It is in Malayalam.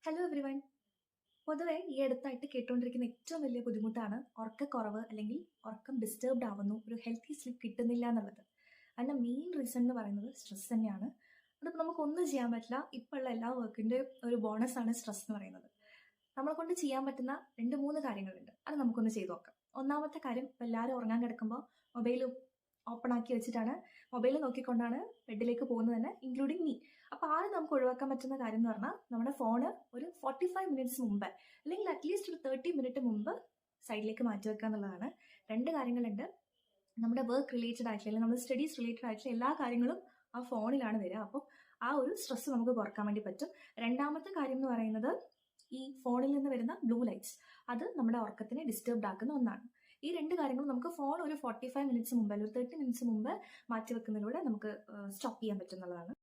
Hello everyone. പൊതുവെ ഈ അടുത്തായിട്ട് കേട്ടുകൊണ്ടിരിക്കുന്ന ഏറ്റവും വലിയ ബുദ്ധിമുട്ടാണ് ഉറക്കക്കുറവ് അല്ലെങ്കിൽ ഉറക്കം ഡിസ്റ്റർബ്ഡ് ആവുന്നു, ഒരു ഹെൽത്തി സ്ലീപ്പ് കിട്ടുന്നില്ല എന്നുള്ളത്. അതിൻ്റെ മെയിൻ റീസൺ എന്ന് പറയുന്നത് സ്ട്രെസ് തന്നെയാണ്. അതിപ്പോൾ നമുക്കൊന്നും ചെയ്യാൻ പറ്റില്ല. ഇപ്പോൾ ഉള്ള എല്ലാ വർക്കിൻ്റെ ഒരു ബോണസാണ് സ്ട്രെസ് എന്ന് പറയുന്നത്. നമ്മളെ കൊണ്ട് ചെയ്യാൻ പറ്റുന്ന 2-3 കാര്യങ്ങളുണ്ട്. അത് നമുക്കൊന്ന് ചെയ്തു നോക്കാം. ഒന്നാമത്തെ കാര്യം, ഇപ്പോൾ എല്ലാവരും ഉറങ്ങാൻ കിടക്കുമ്പോൾ മൊബൈൽ ഓപ്പൺ ആക്കി വെച്ചിട്ടാണ്, മൊബൈൽ നോക്കിക്കൊണ്ടാണ് ബെഡിലേക്ക് പോകുന്നത് തന്നെ, ഇൻക്ലൂഡിങ് മീ. അപ്പോൾ ആദ്യം നമുക്ക് ഒഴിവാക്കാൻ പറ്റുന്ന കാര്യം എന്ന് പറഞ്ഞാൽ നമ്മുടെ ഫോണ് ഒരു 45 മിനിറ്റ്സ് മുമ്പ് അല്ലെങ്കിൽ അറ്റ്ലീസ്റ്റ് ഒരു 30 മിനിറ്റ് മുമ്പ് സൈഡിലേക്ക് മാറ്റി വെക്കുക എന്നുള്ളതാണ്. 2 കാര്യങ്ങളുണ്ട്. നമ്മുടെ വർക്ക് റിലേറ്റഡ് ആയിട്ടുള്ള അല്ലെങ്കിൽ നമ്മുടെ സ്റ്റഡീസ് റിലേറ്റഡ് ആയിട്ടുള്ള എല്ലാ കാര്യങ്ങളും ആ ഫോണിലാണ് വരിക. അപ്പോൾ ആ ഒരു സ്ട്രെസ് നമുക്ക് കുറക്കാൻ വേണ്ടി പറ്റും. രണ്ടാമത്തെ കാര്യം എന്ന് പറയുന്നത്, ഈ ഫോണിൽ നിന്ന് വരുന്ന ബ്ലൂ ലൈറ്റ്സ്, അത് നമ്മുടെ ഉറക്കത്തിനെ ഡിസ്റ്റർബ്ഡ് ആക്കുന്ന ഒന്നാണ്. ഈ 2 കാര്യങ്ങളും നമുക്ക് ഫോൺ ഒരു 45 മിനിറ്റ്സ് മുമ്പ് അല്ലെങ്കിൽ 30 മിനിറ്റ്സ് മുമ്പ് മാറ്റി വെക്കുന്നതിലൂടെ നമുക്ക് സ്റ്റോപ്പ് ചെയ്യാൻ പറ്റുന്നതാണ്.